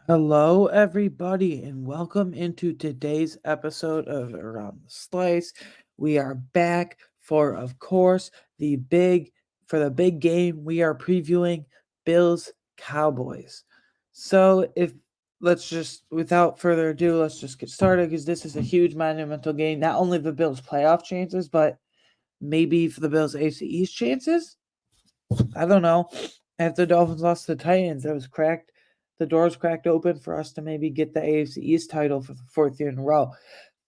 Hello, everybody, and welcome into today's episode of Around the Slice. We are back for, of course, the big game. We are previewing Bills Cowboys. So, if let's just, without further ado, let's just get started because this is a huge monumental game. Not only the Bills' playoff chances, but maybe for the Bills' AFC East chances. I don't know. After the Dolphins lost to the Titans, it was cracked. The doors cracked open for us to maybe get the AFC East title for the fourth year in a row.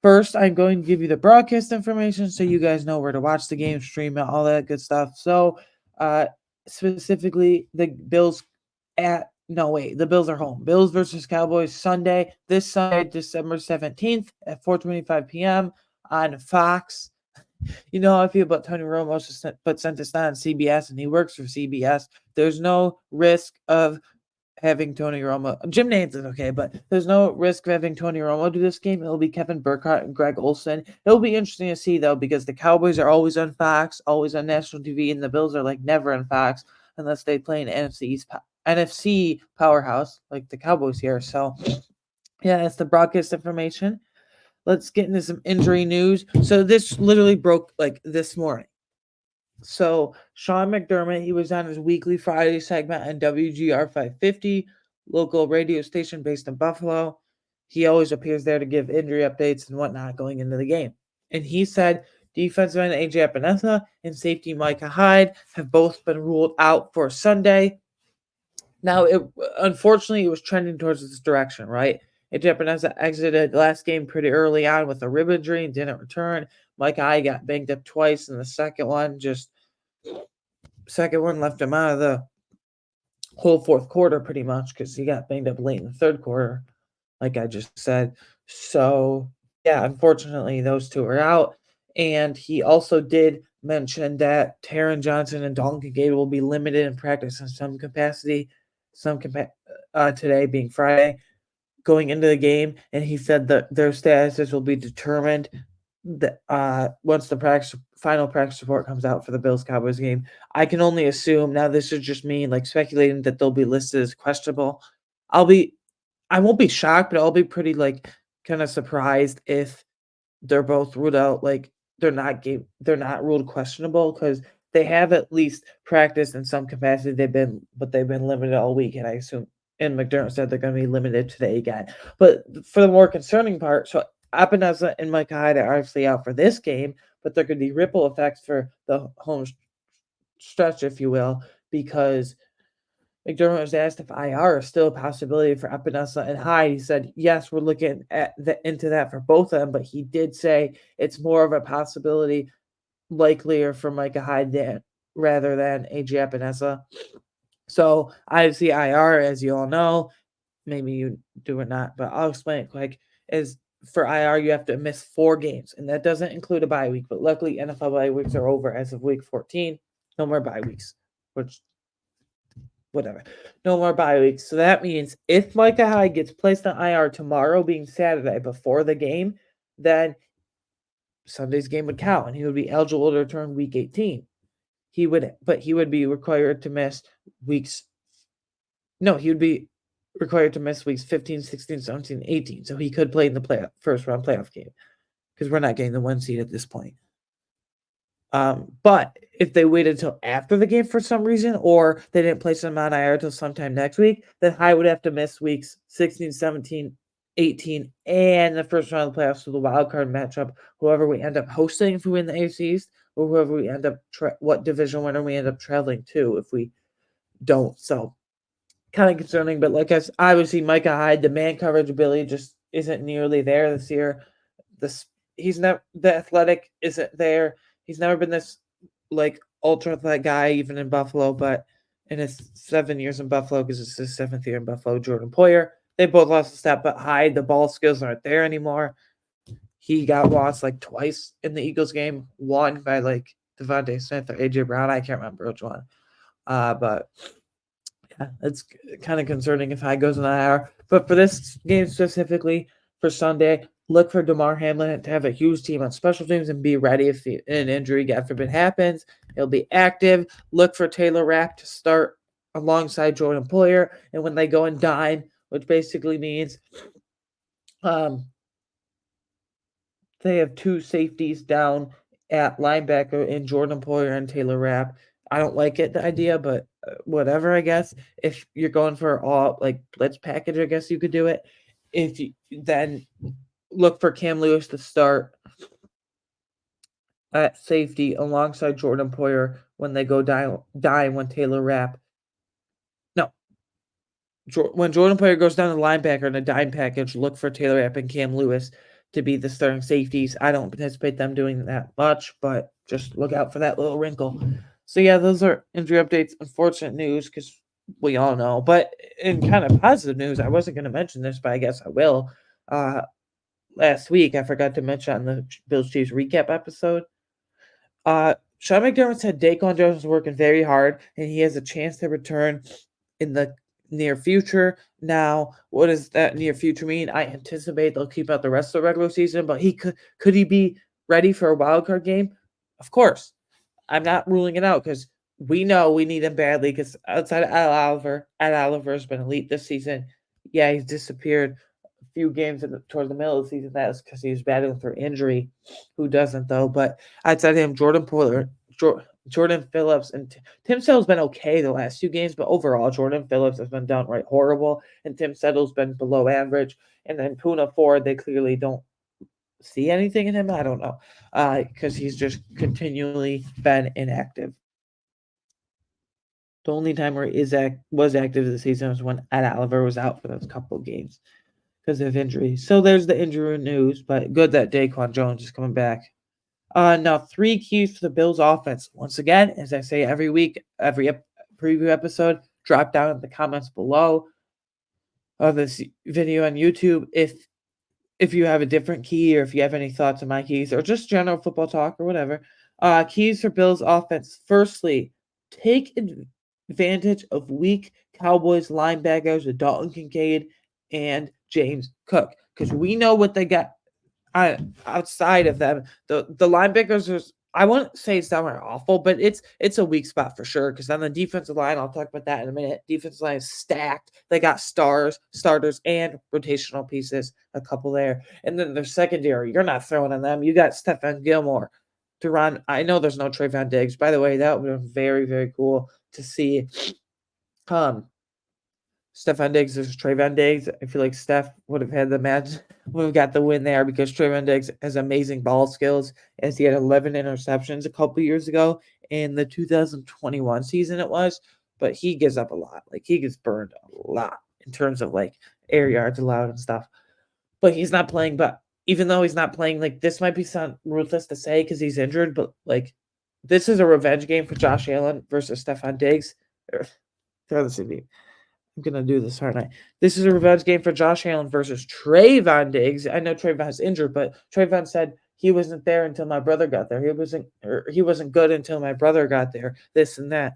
First, I'm going to give you the broadcast information so you guys know where to watch the game, stream it, all that good stuff. So, uh, specifically, the Bills the Bills are home. Bills versus Cowboys Sunday, this Sunday, December 17th at 4:25 p.m. on Fox. You know how I feel about Tony Romo, but since it's not on CBS and he works for CBS, there's no risk of having Tony Romo. Jim Nantz is okay, but there's no risk of having Tony Romo do this game. It'll be Kevin Burkhardt and Greg Olson. It'll be interesting to see, though, because the Cowboys are always on Fox, always on national TV, and the Bills are like never on Fox unless they play an NFC powerhouse like the Cowboys here. So, yeah, that's the broadcast information. Let's get into some injury news. So this literally broke like this morning. So Sean McDermott, he was on his weekly Friday segment on WGR 550, local radio station based in Buffalo. He always appears there to give injury updates and whatnot going into the game. And he said defensive end AJ Epinesa and safety Micah Hyde have both been ruled out for Sunday. Now, unfortunately, it was trending towards this direction, right? AJ Epinesa exited last game pretty early on with a rib injury and didn't return. Mike I got banged up twice in the second one. Second one left him out of the whole fourth quarter pretty much because he got banged up late in the third quarter, like I just said. So, yeah, unfortunately, those two are out. And he also did mention that Taron Johnson and Dalton Kincaid will be limited in practice in some capacity, today being Friday, going into the game. And he said that their statuses will be determined once the final practice report comes out for the Bills Cowboys game. I can only assume now. This is just me like speculating that they'll be listed as questionable. I won't be shocked, but I'll be pretty like kind of surprised if they're both ruled out. Like they're not ruled questionable because they have at least practiced in some capacity. They've been limited all week, and I assume. And McDermott said they're going to be limited today again. But for the more concerning part, so Epinesa and Micah Hyde are obviously out for this game, but there could be ripple effects for the home stretch, if you will, because McDermott was asked if IR is still a possibility for Epinesa and Hyde. He said, yes, we're looking into that for both of them, but he did say it's more of a possibility, likelier for Micah Hyde rather than AJ Epinesa. So obviously IR, as you all know, maybe you do or not, but I'll explain it quick, is for IR, you have to miss 4 games, and that doesn't include a bye week. But luckily, NFL bye weeks are over as of week 14. No more bye weeks, which, whatever. No more bye weeks. So that means if Micah Hyde gets placed on IR tomorrow, being Saturday, before the game, then Sunday's game would count, and he would be eligible to return week 18. He would be required to miss weeks. No, he would be required to miss weeks 15, 16, 17, 18. So he could play in the first round playoff game because we're not getting the 1 seed at this point. But if they waited until after the game for some reason, or they didn't place him on IR until sometime next week, then High would have to miss weeks 16, 17, 18, and the first round of the playoffs with the wild card matchup. Whoever we end up hosting if we win the AFC East, or whoever we end up what division winner we end up traveling to if we don't. So kind of concerning, but like obviously Micah Hyde, the man coverage ability just isn't nearly there this year. The athletic isn't there. He's never been this like ultra athletic guy, even in Buffalo, but in his 7 years in Buffalo, because it's his 7th year in Buffalo, Jordan Poyer, they both lost a step, but Hyde, the ball skills aren't there anymore. He got lost like twice in the Eagles game, one by like Devontae Smith or AJ Brown. I can't remember which one. But yeah, it's kind of concerning if Hyde goes on IR. But for this game specifically, for Sunday, look for DeMar Hamlin to have a huge team on special teams and be ready if an injury, God forbid, happens. He'll be active. Look for Taylor Rapp to start alongside Jordan Poyer. And when they go and dine, which basically means um, they have two safeties down at linebacker in Jordan Poyer and Taylor Rapp. I don't like it, the idea, but whatever, I guess. If you're going for all like blitz package, I guess you could do it. If you then look for Cam Lewis to start at safety alongside Jordan Poyer when they go die when Taylor Rapp. No, when Jordan Poyer goes down to linebacker in a dime package, look for Taylor Rapp and Cam Lewis to be the starting safeties. I don't anticipate them doing that much, but just look out for that little wrinkle. So yeah, those are injury updates. Unfortunate news because we all know. But in kind of positive news, I wasn't going to mention this, but I guess I will. Uh, Last week, I forgot to mention on the Bills Chiefs recap episode. Sean McDermott said Daquan Jones is working very hard, and he has a chance to return in the near future. Now, what does that near future mean? I anticipate they'll keep out the rest of the regular season, but he could he be ready for a wild card game? Of course. I'm not ruling it out because we know we need him badly because outside of Ed Oliver has been elite this season. Yeah, he's disappeared a few games towards the middle of the season. That was because he was battling through injury. Who doesn't, though? But outside of him, Jordan Phillips, and Tim Settle's been okay the last few games, but overall, Jordan Phillips has been downright horrible, and Tim Settle's been below average. And then Puna Ford, they clearly don't see anything in him. I don't know, because he's just continually been inactive. The only time where was active this season was when Ed Oliver was out for those couple of games because of injury. So there's the injury news, but good that Daquan Jones is coming back. Now 3 keys for the Bills offense. Once again, as I say every week, every preview episode, drop down in the comments below of this video on YouTube if you have a different key or if you have any thoughts on my keys or just general football talk or whatever. Keys for Bills offense. Firstly, take advantage of weak Cowboys linebackers with Dalton Kincaid and James Cook because we know what they got outside of them. The linebackers are. I wouldn't say it's downright awful, but it's a weak spot for sure. Because on the defensive line, I'll talk about that in a minute. Defensive line is stacked. They got starters, and rotational pieces. A couple there, and then their secondary. You're not throwing on them. You got Stephon Gilmore to run. I know there's no Trayvon Diggs. By the way, that would have been very very cool to see. Stephon Diggs versus Trayvon Diggs. I feel like Steph would have had the match, would have got the win there because Trayvon Diggs has amazing ball skills as he had 11 interceptions a couple years ago in the 2021 season it was, but he gives up a lot. Like he gets burned a lot in terms of like air yards allowed and stuff. But he's not playing, but even though he's not playing, like this might be sound ruthless to say because he's injured, but like this is a revenge game for Josh Allen versus Stephon Diggs. Throw this in me. I'm gonna do this, aren't I? This is a revenge game for Josh Allen versus Trayvon Diggs. I know Trayvon's injured, but Trayvon said he wasn't there until my brother got there. He wasn't good until my brother got there. This and that.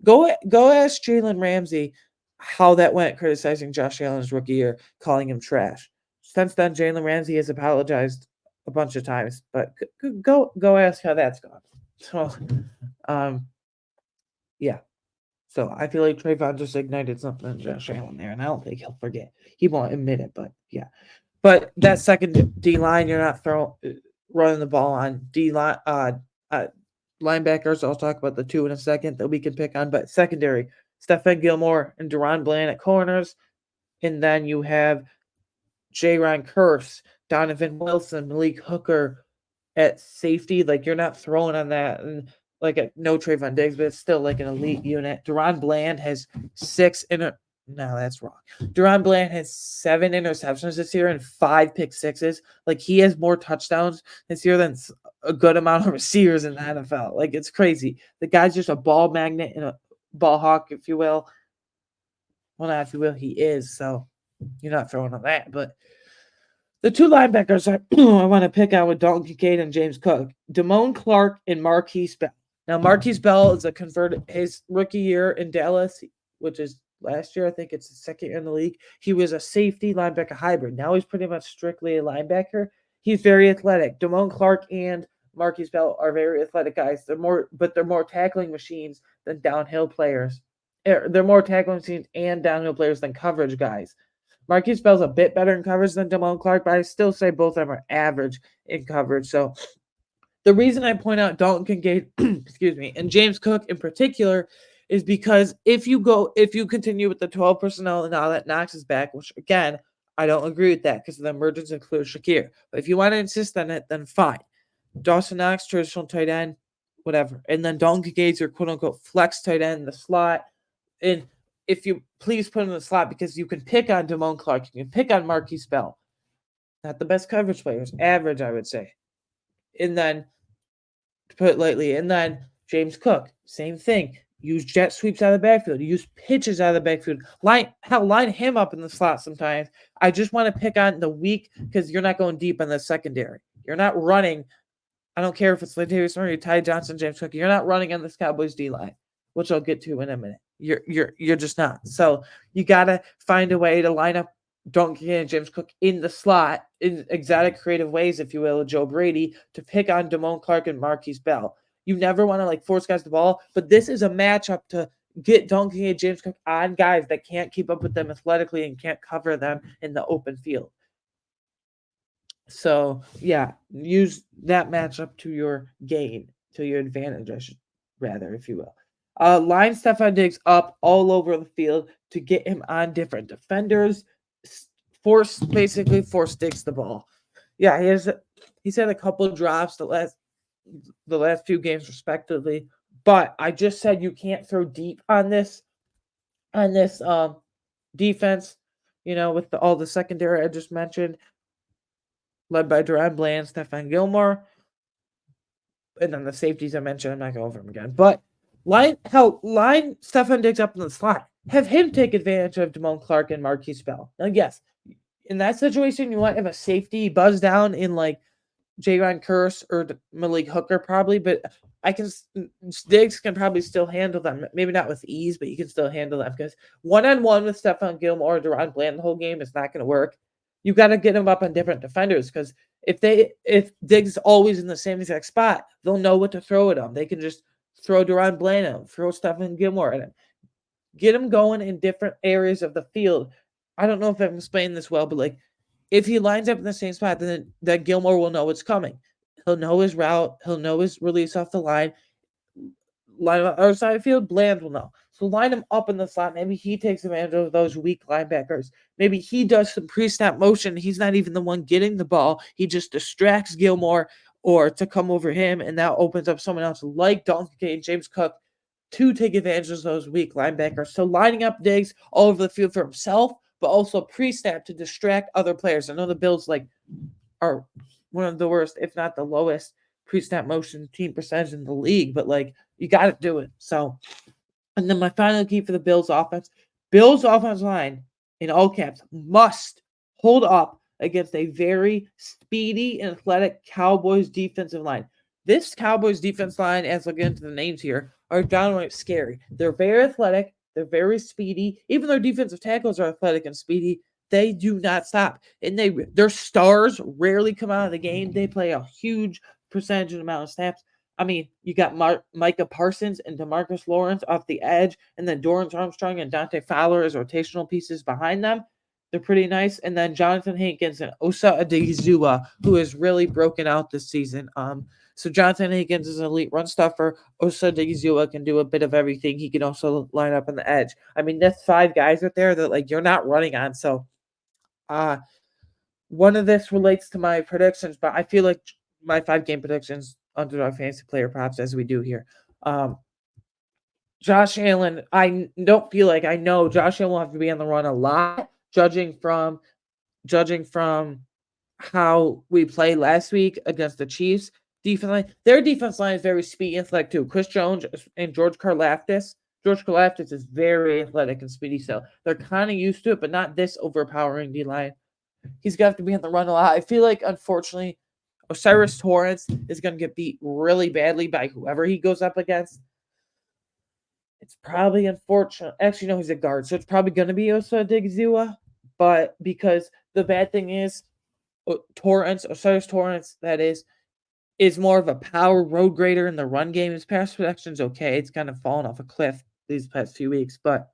Go ask Jalen Ramsey how that went criticizing Josh Allen's rookie year, calling him trash. Since then, Jalen Ramsey has apologized a bunch of times, but go ask how that's gone. So, um, yeah. So I feel like Trayvon just ignited something in Josh Allen there, and I don't think he'll forget. He won't admit it, but yeah. But that second D line, you're not running the ball on D line linebackers. I'll talk about the two in a second that we can pick on. But secondary, Stephon Gilmore and Deron Bland at corners, and then you have J-Ron Curse, Donovan Wilson, Malik Hooker at safety. Like you're not throwing on that, and like no Trayvon Diggs, but it's still like an elite unit. Deron Bland has no, that's wrong. Deron Bland has 7 interceptions this year and 5 pick sixes. Like he has more touchdowns this year than a good amount of receivers in the NFL. Like it's crazy. The guy's just a ball magnet and a ball hawk, if you will. Well, not if you will, he is. So you're not throwing on that, but the two linebackers I want to pick out with Dalton Kincaid and James Cook, Damone Clark and Marquise Bell. Now, Marquise Bell is a converted his rookie year in Dallas, which is last year. I think it's his second year in the league. He was a safety linebacker hybrid. Now he's pretty much strictly a linebacker. He's very athletic. Damone Clark and Marquise Bell are very athletic guys. They're more tackling machines than downhill players. They're more tackling machines and downhill players than coverage guys. Marquise Bell's a bit better in coverage than Damone Clark, but I still say both of them are average in coverage. So the reason I point out Dalton Kincaid, excuse me, and James Cook in particular is because if you continue with the 12 personnel and now that Knox is back, which again, I don't agree with that because the emergence includes Shakir. But if you want to insist on it, then fine. Dawson Knox, traditional tight end, whatever. And then Dalton Kincaid's your quote unquote flex tight end in the slot. And if you please put him in the slot because you can pick on Damone Clark, you can pick on Marquise Bell. Not the best coverage players, average, I would say. And then to put it lightly. And then James Cook, same thing. Use jet sweeps out of the backfield. Use pitches out of the backfield. Line him up in the slot sometimes. I just want to pick on the weak because you're not going deep on the secondary. You're not running. I don't care if it's Latavius Murray, Ty Johnson, James Cook. You're not running on this Cowboys D line, which I'll get to in a minute. You're just not. So you gotta find a way to line up Donkey and James Cook in the slot in exotic creative ways, if you will, Joe Brady, to pick on Damone Clark and Marquise Bell. You never want to like force guys the ball, but this is a matchup to get Donkey and James Cook on guys that can't keep up with them athletically and can't cover them in the open field. So yeah, use that matchup to your gain, to your advantage, I should rather, if you will. Line Stefon Diggs up all over the field to get him on different defenders. Force Diggs the ball. Yeah, he's had a couple of drops the last few games respectively. But I just said you can't throw deep on this defense. You know, with all the secondary I just mentioned, led by Duran Bland, Stephon Gilmore, and then the safeties I mentioned. I'm not going over them again. But line Stephon Diggs up in the slot. Have him take advantage of Damone Clark and Marquise Bell. Now, yes, in that situation, you might have a safety buzz down in like Jaron Curse or Malik Hooker probably, but Diggs can probably still handle them. Maybe not with ease, but you can still handle them because one-on-one with Stephon Gilmore or Duran Bland the whole game is not going to work. You got to get them up on different defenders because if Diggs is always in the same exact spot, they'll know what to throw at him. They can just throw Duran Bland at him, throw Stephon Gilmore at him. Get him going in different areas of the field. I don't know if I'm explaining this well, but like if he lines up in the same spot, then that Gilmore will know what's coming. He'll know his route. He'll know his release off the line. Line on the other side of the field, Bland will know. So line him up in the slot. Maybe he takes advantage of those weak linebackers. Maybe he does some pre-snap motion. He's not even the one getting the ball. He just distracts Gilmore or to come over him, and that opens up someone else like Donkey and James Cook to take advantage of those weak linebackers. So lining up Diggs all over the field for himself, but also pre-snap to distract other players. I know the Bills are one of the worst, if not the lowest, pre-snap motion team percentage in the league, but you got to do it. So, and then my final key for the Bills offense line in all caps must hold up against a very speedy and athletic Cowboys defensive line. This Cowboys defense line, as I'll get into the names here, are downright scary. They're very athletic. They're very speedy. Even though defensive tackles are athletic and speedy, they do not stop. And their stars rarely come out of the game. They play a huge percentage amount of snaps. I mean, you got Micah Parsons and DeMarcus Lawrence off the edge, and then Dorrance Armstrong and Dante Fowler as rotational pieces behind them. They're pretty nice. And then Jonathan Hankins and Osa Adigizua, who has really broken out this season. So Jonathan Hankins is an elite run stuffer. Osa Adigizua can do a bit of everything. He can also line up on the edge. I mean, that's 5 guys right there that you're not running on. So one of this relates to my predictions, but I feel like my 5-game predictions under our fantasy player props as we do here. Josh Allen, I don't feel like I know Josh Allen will have to be on the run a lot, judging from how we played last week against the Chiefs. Defense line, their defense line is very speedy and athletic too. Chris Jones and George Karlaftis. George Karlaftis is very athletic and speedy, so they're kind of used to it, but not this overpowering D line. He's got to be on the run a lot. I feel like, unfortunately, Osiris Torrance is going to get beat really badly by whoever he goes up against. It's probably unfortunate. Actually, no, he's a guard, so it's probably going to be Osa Digizua. But because the bad thing is, Osiris Torrance, that is more of a power road grader in the run game. His pass protection is okay. It's kind of fallen off a cliff these past few weeks, but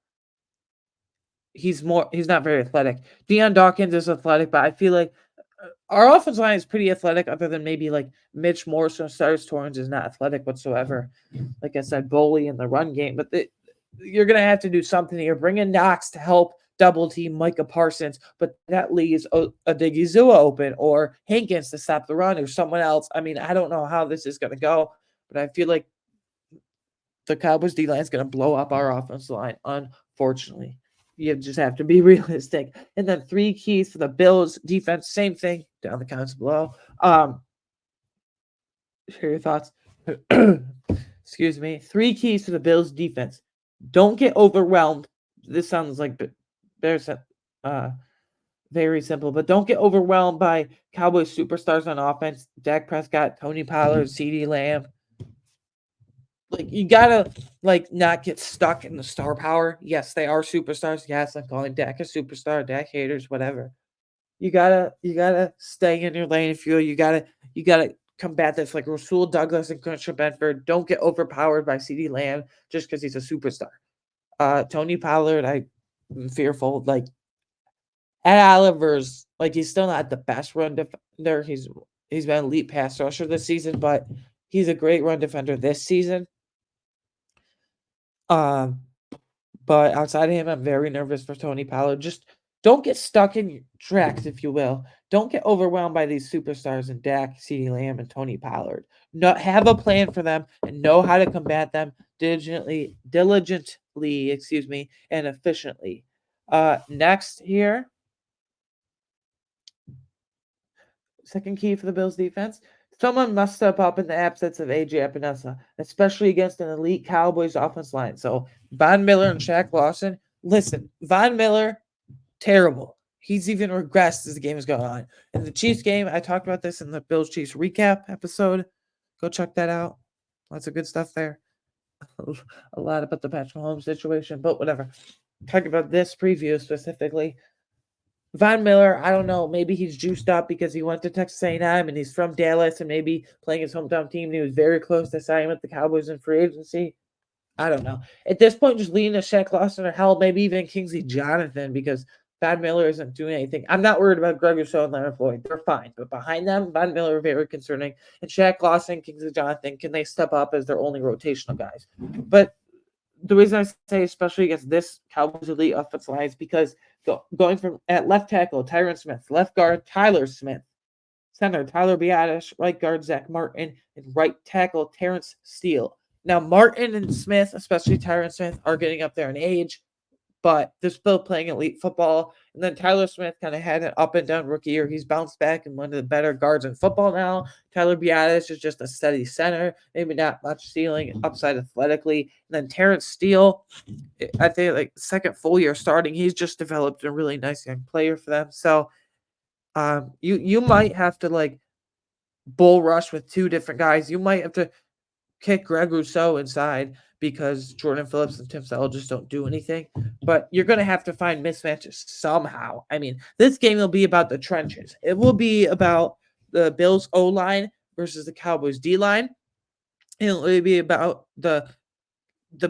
he's not very athletic. Deion Dawkins is athletic, but I feel like our offensive line is pretty athletic, other than maybe like Mitch Morse from Stars Torrens is not athletic whatsoever. Like I said, Boley in the run game, but you're gonna have to do something here. Bring in Knox to help double team Micah Parsons, but that leaves Odigizua open or Hankins to stop the run or someone else. I mean, I don't know how this is gonna go, but I feel like the Cowboys D line is gonna blow up our offensive line, unfortunately. You just have to be realistic. And then 3 keys for the Bills defense, same thing down the comments below. Share your thoughts. Excuse me. 3 keys to the Bills defense. Don't get overwhelmed. This sounds like there's very simple, but don't get overwhelmed by Cowboys superstars on offense. Dak Prescott, Tony Pollard, CeeDee Lamb. Like, you gotta not get stuck in the star power. Yes, they are superstars. Yes, I'm calling Dak a superstar. Dak haters, whatever. You gotta stay in your lane. If you gotta combat this like Rasul Douglas and Christian Benford. Don't get overpowered by CeeDee Lamb just because he's a superstar. Tony Pollard, I'm fearful. Like, Ed Oliver's he's still not the best run defender. He's been elite pass rusher this season, but he's a great run defender this season. Um, but outside of him, I'm very nervous for Tony Pollard. Just don't get stuck in your tracks, if you will. Don't get overwhelmed by these superstars in Dak, CeeDee Lamb, and Tony Pollard. Have a plan for them and know how to combat them diligently, and efficiently. Next here, second key for the Bills defense. Someone must step up in the absence of A.J. Epinesa, especially against an elite Cowboys offense line. So Von Miller and Shaq Lawson. Listen, Von Miller, terrible. He's even regressed as the game has gone on. In the Chiefs game, I talked about this in the Bills Chiefs recap episode. Go check that out. Lots of good stuff there. A lot about the Patrick Mahomes situation, but whatever. Talking about this preview specifically. Von Miller, I don't know. Maybe he's juiced up because he went to Texas A&M and he's from Dallas and maybe playing his hometown team. And he was very close to signing with the Cowboys in free agency. I don't know. At this point, just leaning to Shaq Lawson or hell, maybe even Kingsley Jonathan because Von Miller isn't doing anything. I'm not worried about Greg Rousseau and Leonard Floyd. They're fine. But behind them, Von Miller, very concerning. And Shaq Lawson, Kingsley Jonathan, can they step up as their only rotational guys? But the reason I say, especially against this Cowboys elite offensive line, is because going from at left tackle, Tyron Smith, left guard, Tyler Smith, center, Tyler Biadasz, right guard, Zach Martin, and right tackle, Terrence Steele. Now, Martin and Smith, especially Tyron Smith, are getting up there in age, but they're still playing elite football. And then Tyler Smith kind of had an up and down rookie year. He's bounced back and one of the better guards in football now. Tyler Biadasz is just a steady center, maybe not much ceiling, upside athletically. And then Terrence Steele, I think second full year starting, he's just developed a really nice young player for them. So you might have to bull rush with 2 different guys. You might have to kick Greg Rousseau inside because Jordan Phillips and Tim Settle just don't do anything. But you're going to have to find mismatches somehow. I mean, this game will be about the trenches. It will be about the Bills O-line versus the Cowboys D-line. It will be about the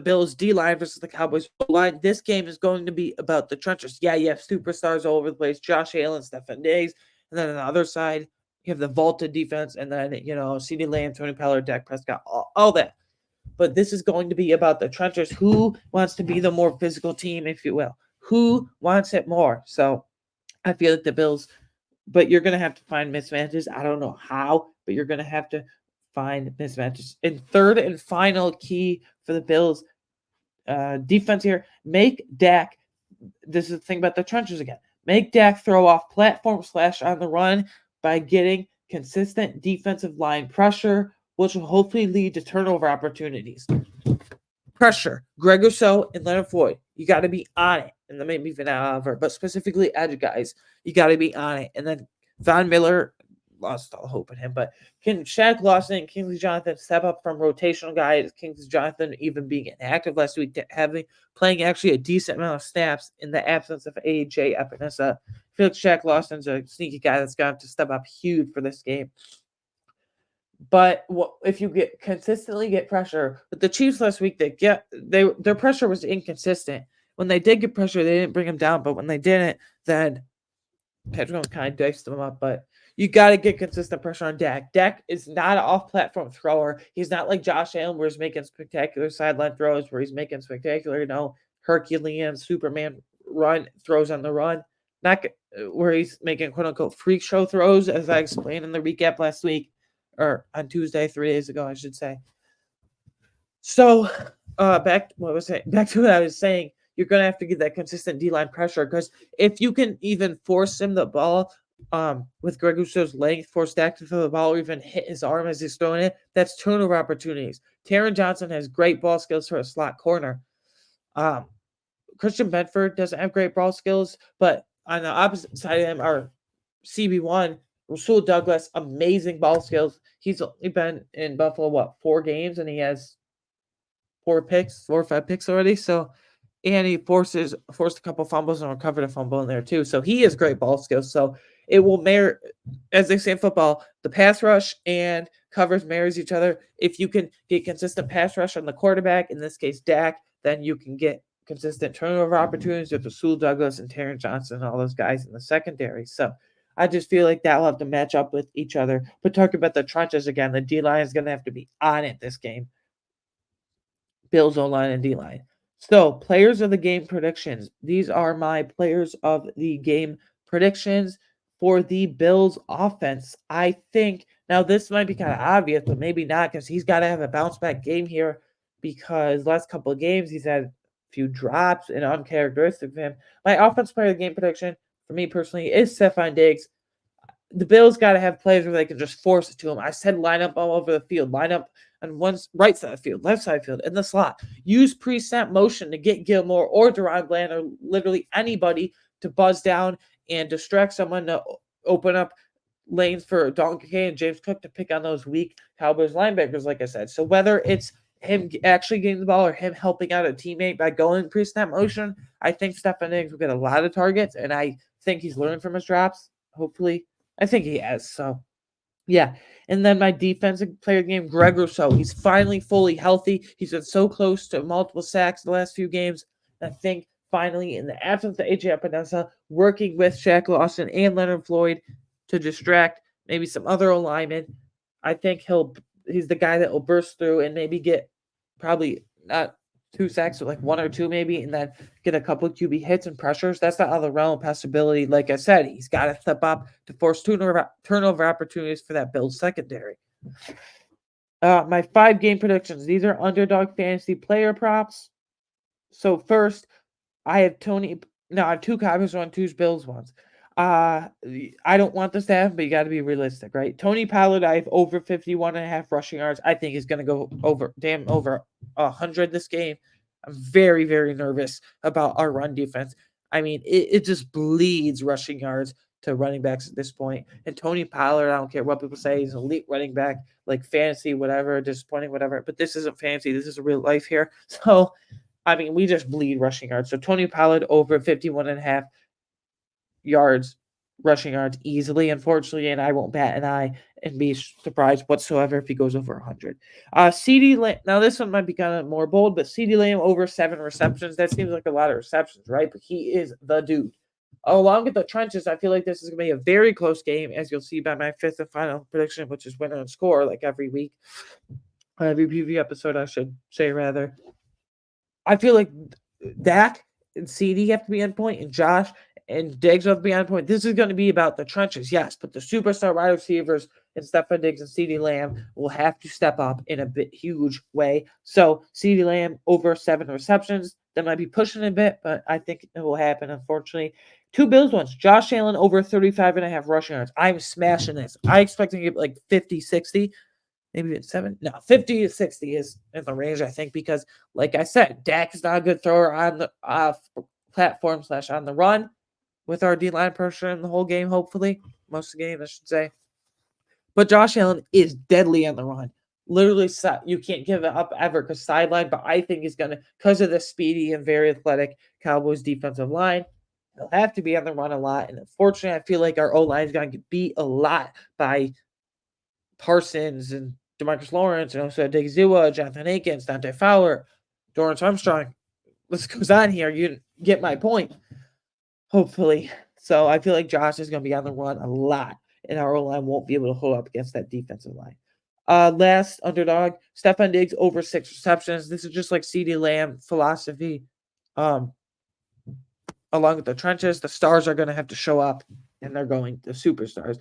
Bills D-line versus the Cowboys O-line. This game is going to be about the trenches. Yeah, you have superstars all over the place. Josh Allen, Stefan Diggs. And then on the other side, you have the vaulted defense, and then, CeeDee Lamb, Tony Pollard, Dak Prescott, all that. But this is going to be about the trenches. Who wants to be the more physical team, if you will? Who wants it more? So I feel like the Bills, but you're going to have to find mismatches. I don't know how, but you're going to have to find mismatches. And third and final key for the Bills defense here, make Dak, this is the thing about the trenches again, make Dak throw off platform / on the run by getting consistent defensive line pressure, which will hopefully lead to turnover opportunities. Pressure. Greg Rousseau and Leonard Floyd. You got to be on it. And then maybe Van Oliver, but specifically edge guys. You got to be on it. And then Von Miller, lost all hope in him, but can Shaq Lawson and Kingsley Jonathan step up from rotational guys? Kingsley Jonathan even being inactive last week, playing actually a decent amount of snaps in the absence of A.J. Epinesa. I feel like Shaq Lawson's a sneaky guy that's going to have to step up huge for this game. But if you consistently get pressure, with the Chiefs last week, their pressure was inconsistent. when they did get pressure, they didn't bring him down. But when they didn't, then Pedro kind of diced them up. But you got to get consistent pressure on Dak. Dak is not an off-platform thrower. He's not like Josh Allen, where he's making spectacular sideline throws, where he's making spectacular, Herculean Superman run throws on the run. Not where he's making quote unquote freak show throws, as I explained in the recap last week or on Tuesday, 3 days ago, I should say. So, back to what I was saying. You're gonna have to get that consistent D line pressure because if you can even force him the ball, with Greg Russo's length, force Dak to throw the ball or even hit his arm as he's throwing it, that's turnover opportunities. Taron Johnson has great ball skills for a slot corner. Christian Bedford doesn't have great ball skills, but on the opposite side of him are CB1, Rasul Douglas, amazing ball skills. He's only been in Buffalo, 4 games, and he has 4 or 5 picks already. So, and he forced a couple fumbles and recovered a fumble in there too. So he has great ball skills. So it will merit, as they say in football, the pass rush and covers marries each other. If you can get consistent pass rush on the quarterback, in this case Dak, then you can get consistent turnover opportunities with Rasul Douglas and Taron Johnson and all those guys in the secondary. So I just feel like that will have to match up with each other. But talking about the trenches again, the D line is going to have to be on it this game. Bills O-line and D-line. So, players of the game predictions. These are my players of the game predictions for the Bills offense. I think now this might be kind of obvious, but maybe not because he's got to have a bounce back game here because last couple of games he's had a few drops and uncharacteristic of him. My offense player of the game prediction for me personally is Stephon Diggs. The Bills got to have plays where they can just force it to him. I said line up all over the field, line up on one right side of the field, left side of the field, in the slot. Use pre-snap motion to get Gilmore or Deron Bland or literally anybody to buzz down and distract someone to open up lanes for Donkey and James Cook to pick on those weak Cowboys linebackers, like I said. So whether it's him actually getting the ball or him helping out a teammate by going pre-snap motion, I think Stephon Diggs will get a lot of targets, and I think he's learned from his drops, hopefully. I think he has. So, yeah. And then my defensive player game, Greg Rousseau. He's finally fully healthy. He's been so close to multiple sacks the last few games. I think finally, in the absence of AJ Epinesa, working with Shaq Lawson and Leonard Floyd to distract maybe some other alignment, I think he's the guy that will burst through and maybe get probably not 2 sacks, but like 1 or 2 maybe, and then get a couple of QB hits and pressures. That's not out of the realm of possibility. Like I said, he's got to step up to force turnover opportunities for that Bills secondary. My 5 game predictions. These are underdog fantasy player props. So first, I have Tony. No, I have 2 Cowboys on 2 Bills ones. I don't want this to happen, but you got to be realistic, right? Tony Pollard, I have over 51.5 rushing yards. I think he's going to go over 100 this game. I'm very, very nervous about our run defense. I mean, it just bleeds rushing yards to running backs at this point. And Tony Pollard, I don't care what people say, he's an elite running back, like fantasy, whatever, disappointing, whatever. But this isn't fantasy. This is real life here. So, I mean, we just bleed rushing yards. So Tony Pollard over 51.5 yards, rushing yards easily, unfortunately, and I won't bat an eye and be surprised whatsoever if he goes over 100. CeeDee Lamb, now this one might be kind of more bold, but CeeDee Lamb over 7 receptions. That seems like a lot of receptions, right? But he is the dude. Along with the trenches, I feel like this is going to be a very close game, as you'll see by my 5th and final prediction, which is winner and score, like every week. Every preview episode, I should say, rather. I feel like Dak and CeeDee have to be on point, and Josh and Diggs have to be on point. This is going to be about the trenches, yes, but the superstar wide receivers and Stephon Diggs and CeeDee Lamb will have to step up in a huge way. So CeeDee Lamb over 7 receptions. That might be pushing a bit, but I think it will happen, unfortunately. 2 Bills ones. Josh Allen over 35.5 rushing yards. I'm smashing this. I expect to get like 50, 60. Maybe it's 7. No, 50 to 60 is in the range, I think, because, like I said, Dak is not a good thrower on the platform / on the run with our D-line pressure in the whole game, hopefully. Most of the game, I should say. But Josh Allen is deadly on the run. Literally, you can't give it up ever because sideline, but I think he's going to, because of the speedy and very athletic Cowboys defensive line, he'll have to be on the run a lot. And unfortunately, I feel like our O-line is going to get beat a lot by Parsons and DeMarcus Lawrence and also Digzua, Jonathan Akins, Dante Fowler, Dorrance Armstrong, list goes on here, you get my point. Hopefully. So I feel like Josh is going to be on the run a lot, and our O-line won't be able to hold up against that defensive line. Last underdog, Stephon Diggs over 6 receptions. This is just like CeeDee Lamb philosophy. Along with the trenches, the stars are going to have to show up, and they're going the superstars.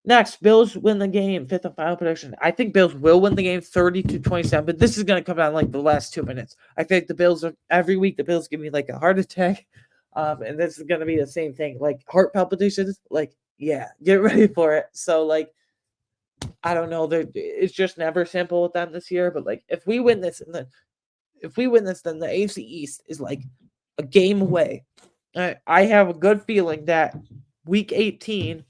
Next, Bills win the game. Fifth and final prediction. I think Bills will win the game 30-27, but this is going to come down like the last 2 minutes. I think the Bills are every week. The Bills give me like a heart attack, and this is going to be the same thing, like heart palpitations. Like, yeah, get ready for it. So, like, I don't know. It's just never simple with them this year. But like, if we win this, then the AFC East is like a game away. I have a good feeling that week 18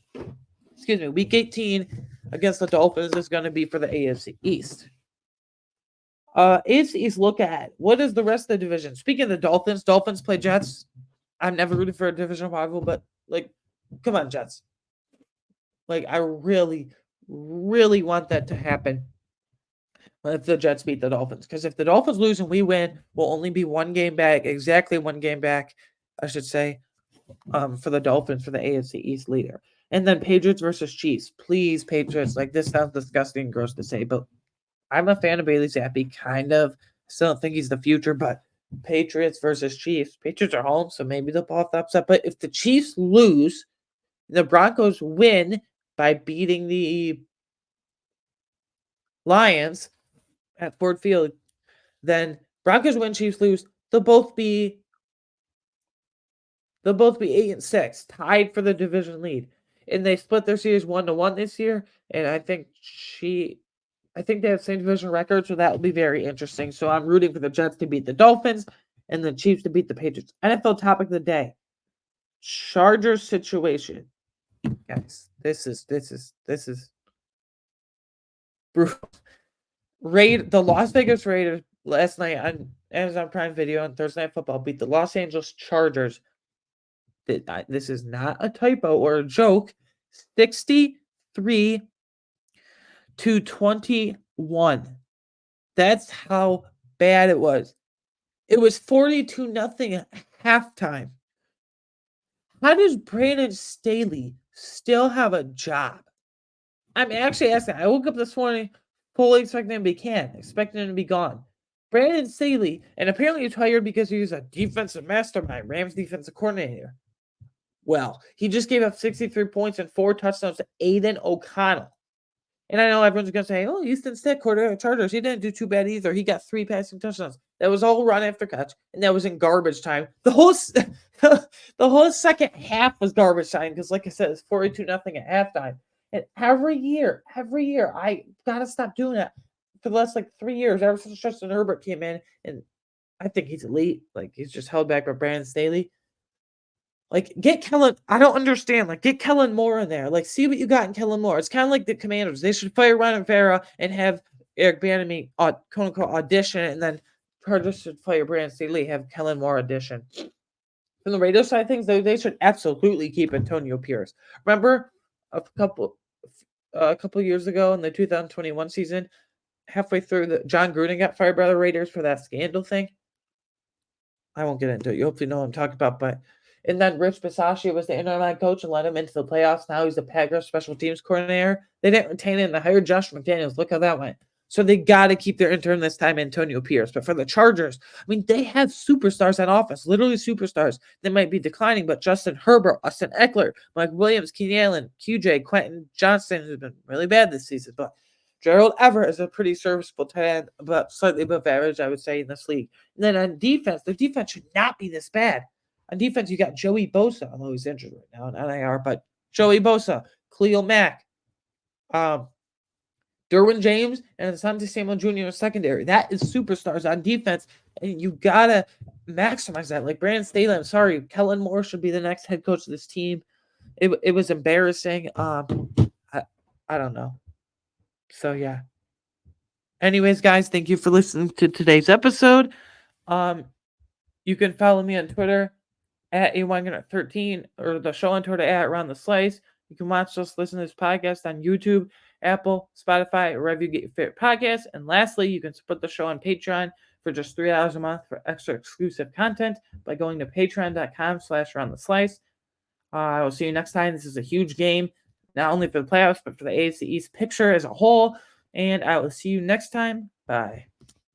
against the Dolphins is going to be for the AFC East. AFC East, look at what is the rest of the division. Speaking of the Dolphins play Jets. I'm never rooting for a division rival, but like, come on, Jets. Like, I really, really want that to happen if the Jets beat the Dolphins. Because if the Dolphins lose and we win, we'll only be exactly one game back, I should say, for the Dolphins for the AFC East leader. And then Patriots versus Chiefs. Please, Patriots. Like, this sounds disgusting and gross to say, but I'm a fan of Bailey Zappi, kind of. Still don't think he's the future, but Patriots versus Chiefs. Patriots are home, so maybe they'll pull off the upset. But if the Chiefs lose, the Broncos win by beating the Lions at Ford Field, then Broncos win, Chiefs lose. They'll both be 8-6, tied for the division lead. And they split their series 1-1 this year. And I think they have the same division record, so that will be very interesting. So I'm rooting for the Jets to beat the Dolphins and the Chiefs to beat the Patriots. NFL topic of the day. Chargers situation. Guys, this is brutal. The Las Vegas Raiders last night on Amazon Prime Video on Thursday Night Football beat the Los Angeles Chargers. This is not a typo or a joke. 63-21. That's how bad it was. It was 42-0 at halftime. How does Brandon Staley still have a job? I'm actually asking. I woke up this morning fully expecting him to be canned, expecting him to be gone. Brandon Staley, and apparently he's hired because he was a defensive mastermind, Rams defensive coordinator. Well, he just gave up 63 points and 4 touchdowns to Aiden O'Connell. And I know everyone's going to say, oh, Houston Stick, quarterback of Chargers. He didn't do too bad either. He got 3 passing touchdowns. That was all run after catch, and that was in garbage time. The whole second half was garbage time because, like I said, it's 42-0 at halftime. And every year, I got to stop doing that. For the last, 3 years, ever since Justin Herbert came in, and I think he's elite. Like, he's just held back by Brandon Staley. Like, get Kellen. I don't understand. Like, get Kellen Moore in there. Like, see what you got in Kellen Moore. It's kind of like the Commanders. They should fire Ron Rivera and have Eric Bieniemy, quote unquote, audition, and then Chargers should fire Brandon Staley, have Kellen Moore audition. From the radio side of things, they should absolutely keep Antonio Pierce. Remember a couple years ago in the 2021 season, halfway through, John Gruden got fired by the Raiders for that scandal thing. I won't get into it. You hopefully know what I'm talking about, but. And then Rich Bisaccia was the interim head coach and led him into the playoffs. Now he's the Packers special teams coordinator. They didn't retain him. They hired Josh McDaniels. Look how that went. So they got to keep their intern this time, Antonio Pierce. But for the Chargers, I mean, they have superstars on offense, literally superstars. They might be declining, but Justin Herbert, Austin Eckler, Mike Williams, Keenan Allen, QJ, Quentin Johnston, who's been really bad this season. But Gerald Everett is a pretty serviceable tight end, but slightly above average, I would say, in this league. And then on defense, the defense should not be this bad. On defense, you got Joey Bosa, although he's injured right now in NIR, but Joey Bosa, Khalil Mack, Derwin James, and Asante Samuel Jr. in secondary. That is superstars on defense, and you got to maximize that. Like Brandon Staley, I'm sorry, Kellen Moore should be the next head coach of this team. It was embarrassing. I don't know. So, yeah. Anyways, guys, thank you for listening to today's episode. You can follow me on Twitter at A113 or the show on Twitter at Around the Slice. You can watch us, listen to this podcast on YouTube, Apple, Spotify, or wherever you get your favorite podcasts. And lastly, you can support the show on Patreon for just $3 a month for extra exclusive content by going to patreon.com/aroundtheslice. I will see you next time. This is a huge game, not only for the playoffs, but for the AFC East picture as a whole. And I will see you next time. Bye.